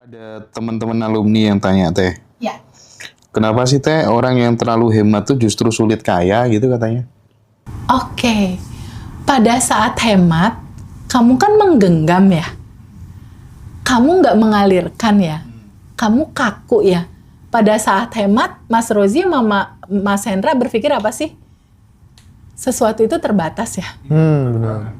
Ada teman-teman alumni yang tanya, Teh, Ya, kenapa sih Teh orang yang terlalu hemat tuh justru sulit kaya gitu katanya? oke. Pada saat hemat, kamu kan menggenggam ya. Kamu nggak mengalirkan ya. Kamu kaku ya. Pada saat hemat, Mas Rozi sama Mas Hendra berpikir apa sih? Sesuatu itu terbatas ya. Benar.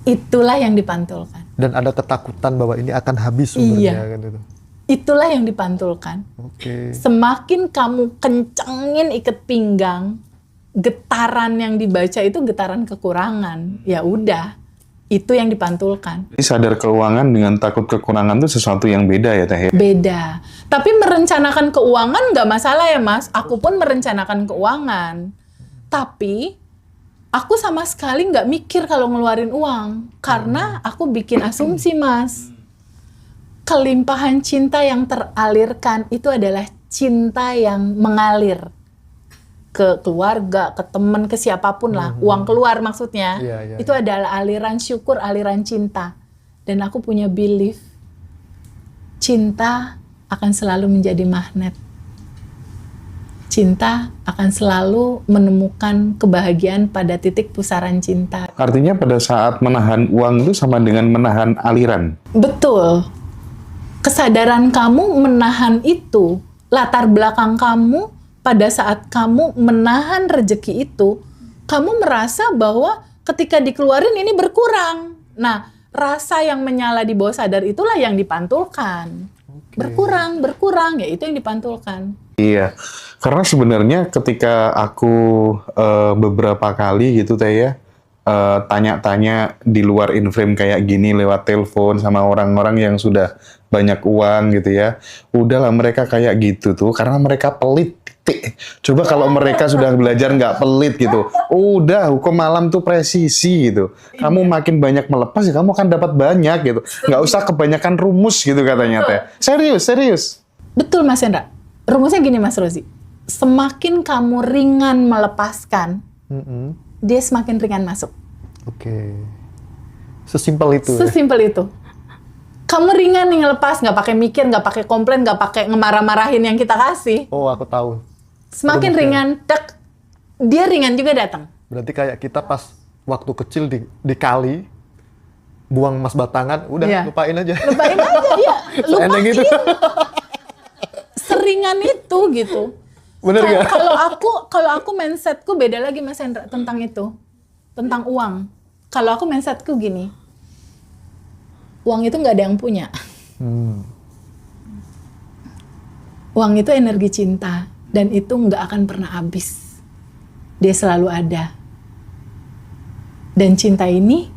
Itulah yang dipantulkan. Dan ada ketakutan bahwa ini akan habis sumbernya Iya. kan itu. Itulah yang dipantulkan. Oke. Semakin kamu kencengin ikat pinggang, getaran yang dibaca itu getaran kekurangan. Ya udah, itu yang dipantulkan. Jadi sadar keuangan dengan takut kekurangan tuh sesuatu yang beda ya Teh? Beda. Tapi merencanakan keuangan nggak masalah ya Mas. Aku pun merencanakan keuangan. Tapi aku sama sekali nggak mikir kalau ngeluarin uang. Karena aku bikin asumsi Mas. Kelimpahan cinta yang teralirkan itu adalah cinta yang mengalir ke keluarga, ke teman, ke siapapun lah. Uang keluar maksudnya. Iya. Itu adalah aliran syukur, aliran cinta. Dan aku punya belief, cinta akan selalu menjadi magnet. Cinta akan selalu menemukan kebahagiaan pada titik pusaran cinta. Artinya pada saat menahan uang itu sama dengan menahan aliran. Betul. Kesadaran kamu menahan itu, latar belakang kamu pada saat kamu menahan rezeki itu, kamu merasa bahwa ketika dikeluarin ini berkurang. Nah, rasa yang menyala di bawah sadar itulah yang dipantulkan. Berkurang, ya itu yang dipantulkan. Iya, karena sebenarnya ketika aku beberapa kali gitu Teh ya, tanya-tanya di luar in-frame kayak gini lewat telepon sama orang-orang yang sudah banyak uang gitu ya. Udahlah mereka kayak gitu tuh karena mereka pelit. Coba kalau mereka sudah belajar nggak pelit gitu. Udah hukum malam tuh presisi gitu. Kamu makin banyak melepas ya kamu akan dapat banyak gitu. Nggak usah kebanyakan rumus gitu katanya Teh. Serius. Betul Mas Hendra. Rumusnya gini Mas Rozi. Semakin kamu ringan melepaskan, dia semakin ringan masuk. Oke. Sesimpel itu. Sesimpel itu. Kamu ringan nih ngelepas, nggak pakai mikir, nggak pakai komplain, nggak pakai ngemarah-marahin yang kita kasih. Oh, aku tahu. Semakin Rumusnya. ringan, tek, dia ringan juga datang. Berarti kayak kita pas waktu kecil di kali buang emas batangan, udah Iya. lupain aja. Lupain aja, ya. Seenak Lupain. gitu. Seringan itu gitu. Bener nggak? Kalau aku mindsetku beda lagi Mas Hendra tentang itu, tentang uang. Kalau aku mindsetku gini, uang itu nggak ada yang punya. Uang itu energi cinta dan itu nggak akan pernah habis. Dia selalu ada. Dan cinta ini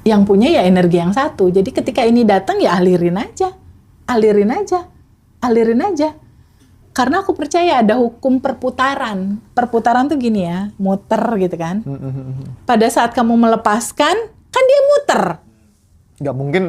yang punya ya energi yang satu. Jadi ketika ini datang ya alirin aja. Karena aku percaya ada hukum perputaran. Perputaran tuh gini ya, muter gitu kan. Pada saat kamu melepaskan, kan dia muter. Nggak mungkin.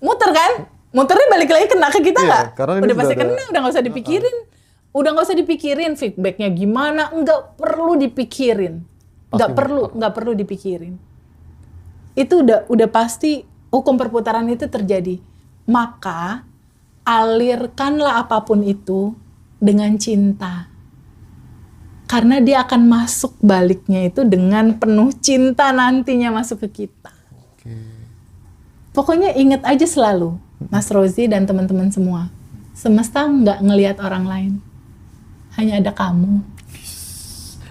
Muter kan? Muternya balik lagi kena ke kita Iya, nggak? karena ini Udah sudah pasti ada- kena, udah nggak usah dipikirin. Udah nggak usah dipikirin feedbacknya gimana, nggak perlu dipikirin. Nggak perlu dipikirin. Itu udah pasti hukum perputaran itu terjadi. Maka alirkanlah apapun itu dengan cinta. Karena dia akan masuk baliknya itu dengan penuh cinta nantinya masuk ke kita. Pokoknya ingat aja selalu, Mas Rozi dan teman-teman semua, semesta nggak ngelihat orang lain, hanya ada kamu.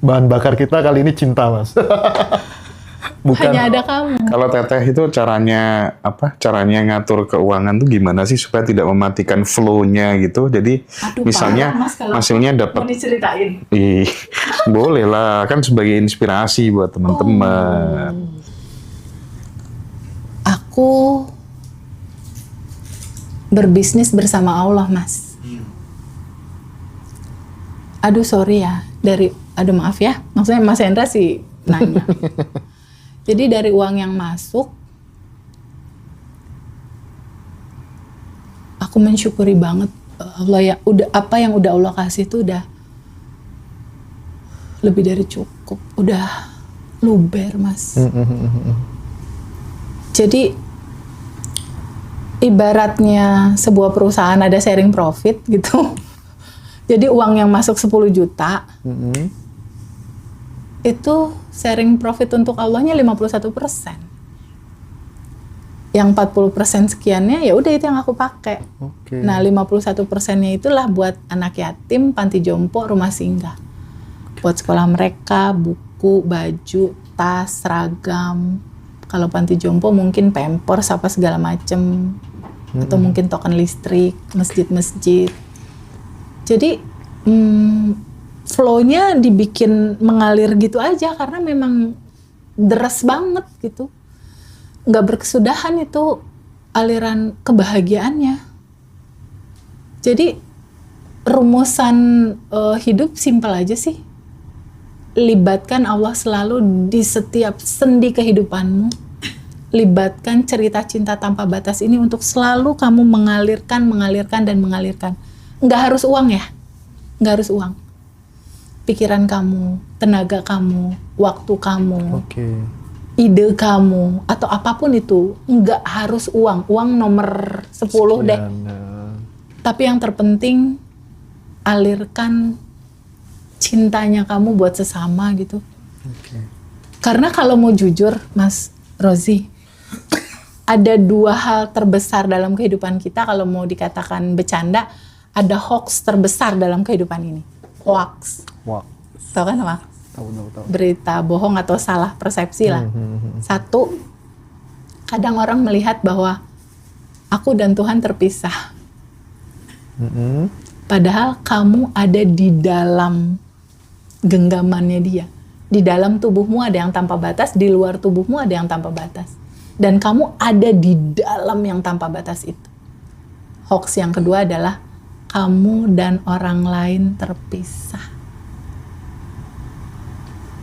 Bahan bakar kita kali ini cinta, Mas. Bukan. Hanya ada kamu. Kalau Teteh itu caranya ngatur keuangan tuh gimana sih supaya tidak mematikan flow-nya gitu. Jadi Aduh, misalnya parah, Mas, kalau hasilnya Mau dapat diceritain? boleh lah kan sebagai inspirasi buat teman-teman. Aku berbisnis bersama Allah, Mas. Aduh, sorry ya. Aduh, maaf ya. Maksudnya Mas Hendra sih nanya. Jadi dari uang yang masuk, aku mensyukuri banget Allah ya. Apa yang udah Allah kasih itu udah lebih dari cukup. Udah luber, Mas. Jadi ibaratnya sebuah perusahaan ada sharing profit gitu. Jadi uang yang masuk 10 juta, itu sharing profit untuk Allahnya 51%. Yang 40% sekiannya ya udah itu yang aku pakai. Oke. Nah, 51%-nya itulah buat anak yatim, panti jompo, rumah singgah. Buat sekolah mereka, buku, baju, tas, seragam. Kalau panti jompo mungkin pampers apa segala macem. Atau mungkin token listrik, masjid-masjid. Jadi flow-nya dibikin mengalir gitu aja karena memang deras banget gitu. Nggak berkesudahan itu aliran kebahagiaannya. Jadi rumusan hidup simpel aja sih. Libatkan Allah selalu di setiap sendi kehidupanmu. Libatkan cerita cinta tanpa batas ini untuk selalu kamu mengalirkan. Nggak harus uang ya, nggak harus uang. Pikiran kamu, tenaga kamu, waktu kamu, ide kamu, atau apapun itu, nggak harus uang. Uang nomor 10 deh. Tapi yang terpenting, alirkan cintanya kamu buat sesama gitu. Karena kalau mau jujur, Mas Rozi, ada 2 hal terbesar dalam kehidupan kita, kalau mau dikatakan bercanda, ada hoax terbesar dalam kehidupan ini. Hoax. Tahu kan apa? Tahu. Berita bohong atau salah persepsi lah. Satu, kadang orang melihat bahwa aku dan Tuhan terpisah. Padahal kamu ada di dalam genggamannya dia. Di dalam tubuhmu ada yang tanpa batas, di luar tubuhmu ada yang tanpa batas. Dan kamu ada di dalam yang tanpa batas itu. Hoax yang kedua adalah kamu dan orang lain terpisah.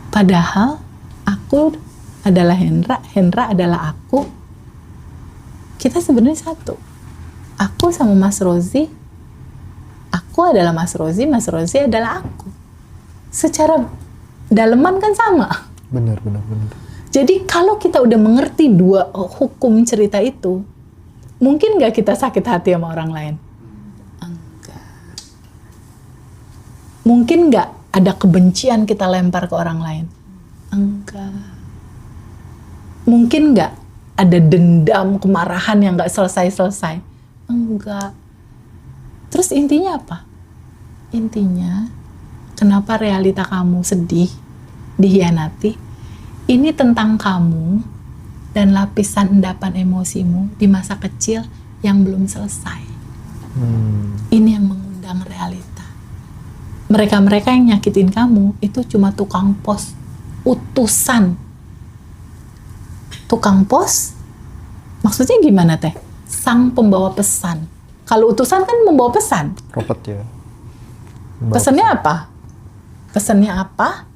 Padahal aku adalah Hendra adalah aku. Kita sebenarnya satu. Aku sama Mas Rozi, aku adalah Mas Rozi adalah aku. Secara daleman kan sama. Benar. Jadi kalau kita udah mengerti 2 hukum cerita itu, mungkin nggak kita sakit hati sama orang lain? Enggak. Mungkin nggak ada kebencian kita lempar ke orang lain? Enggak. Mungkin nggak ada dendam, kemarahan yang nggak selesai-selesai? Enggak. Terus intinya apa? Intinya, kenapa realita kamu sedih, dihianati? Ini tentang kamu dan lapisan endapan emosimu di masa kecil yang belum selesai. Ini yang mengundang realita. Mereka-mereka yang nyakitin kamu itu cuma tukang pos, utusan. Tukang pos, maksudnya gimana teh? Sang pembawa pesan. Kalau utusan kan membawa pesan. Robot ya. Pesannya apa? Pesannya apa?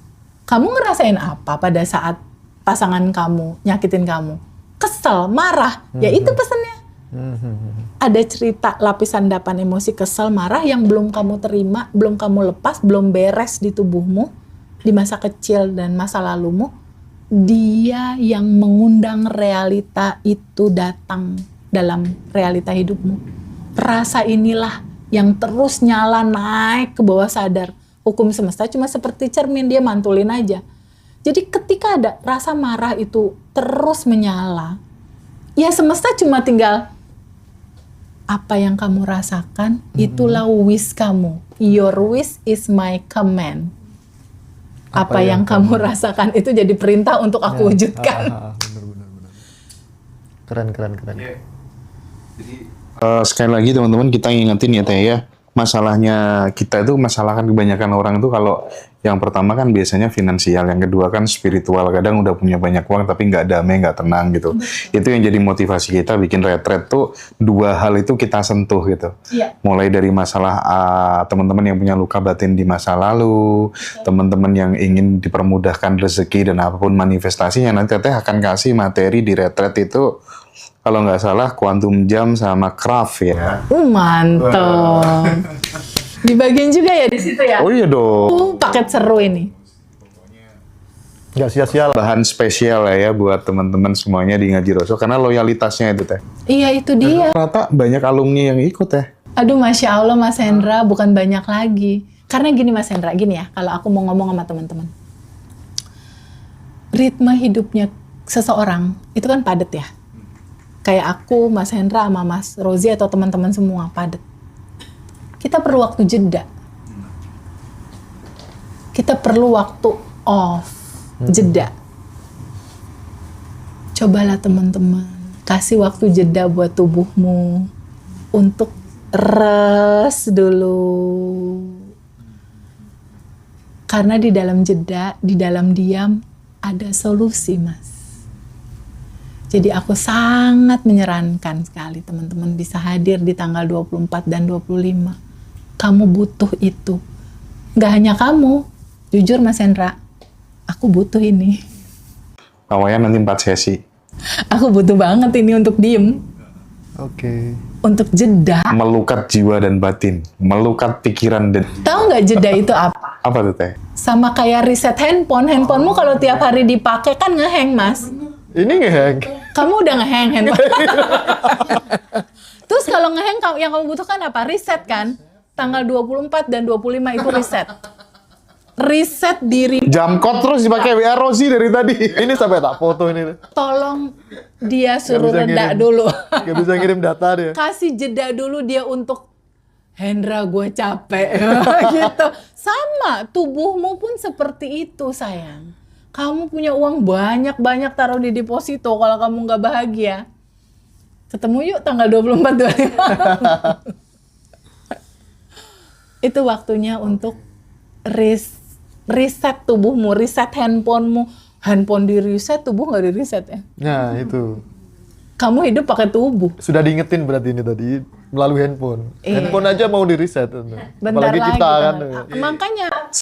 Kamu ngerasain apa pada saat pasangan kamu nyakitin kamu? Kesel, marah, ya itu pesannya. Ada cerita lapisan endapan emosi kesel, marah yang belum kamu terima, belum kamu lepas, belum beres di tubuhmu, di masa kecil dan masa lalumu. Dia yang mengundang realita itu datang dalam realita hidupmu. Rasa inilah yang terus nyala naik ke bawah sadar. Hukum semesta cuma seperti cermin, dia mantulin aja. Jadi ketika ada rasa marah itu terus menyala, ya semesta cuma tinggal apa yang kamu rasakan, itulah wish kamu. Your wish is my command. Apa yang kamu rasakan itu jadi perintah untuk aku wujudkan. Benar. Keren. Sekali lagi teman-teman kita ingetin ya Teh ya, masalahnya kita itu masalah kan kebanyakan orang itu kalau yang pertama kan biasanya finansial, yang kedua kan spiritual, kadang udah punya banyak uang tapi nggak damai, nggak tenang gitu. Itu yang jadi motivasi kita bikin retret tuh 2 hal itu kita sentuh gitu. Mulai dari masalah teman-teman yang punya luka batin di masa lalu, teman-teman yang ingin dipermudahkan rezeki dan apapun manifestasinya, nanti Teh akan kasih materi di retret itu. Kalau nggak salah Quantum Jam sama Craft ya. Mantap. Dibagiin juga ya di situ ya? Oh iya dong. Paket seru ini. Nggak sia-sia lah. Bahan spesial lah ya buat teman-teman semuanya di Ngaji Rasul karena loyalitasnya itu teh. Iya itu dia. Rata banyak alumni yang ikut teh. Aduh Masya Allah Mas Hendra, bukan banyak lagi. Karena gini Mas Hendra, gini ya, kalau aku mau ngomong sama teman-teman. Ritme hidupnya seseorang, itu kan padat ya. Kayak aku, Mas Hendra, sama Mas Rozi atau teman-teman semua, padat. Kita perlu waktu jeda. Kita perlu waktu off, jeda. Cobalah teman-teman, kasih waktu jeda buat tubuhmu untuk rest dulu. Karena di dalam jeda, di dalam diam, ada solusi, Mas. Jadi aku sangat menyarankan sekali teman-teman bisa hadir di tanggal 24 dan 25. Kamu butuh itu. Nggak hanya kamu, jujur Mas Hendra, aku butuh ini. Awalnya nanti 4 sesi. Aku butuh banget ini untuk diem, Oke. untuk jeda. Melukat jiwa dan batin, melukat pikiran dan Tahu nggak jeda itu apa? apa tuh teh? Sama kayak reset handphone. Handphonemu kalau tiap hari dipakai kan ngehang, Mas. Ini ngehang. Kamu udah ngehang handphone. Terus kalau ngehang yang kamu butuhkan apa? Reset kan? Tanggal 24 dan 25 itu reset. Reset diri. Jam code terus dipakai WA Rozi dari tadi. Ini sampai tak foto ini. Tolong dia suruh bisa reda ngirim. dulu. Gak bisa ngirim data dia. Kasih jeda dulu dia untuk Hendra gue capek. Gitu. Sama, tubuhmu pun seperti itu sayang. Kamu punya uang banyak-banyak taruh di deposito kalau kamu nggak bahagia. Ketemu yuk tanggal 24-25. Itu waktunya untuk reset tubuhmu, reset handphonemu. Handphone di reset, tubuh nggak di reset ya. Nah itu. Kamu hidup pakai tubuh. Sudah diingetin berarti ini tadi melalui handphone. Iya. Handphone aja mau di reset. Bentar Apalagi lagi. kita kan. Makanya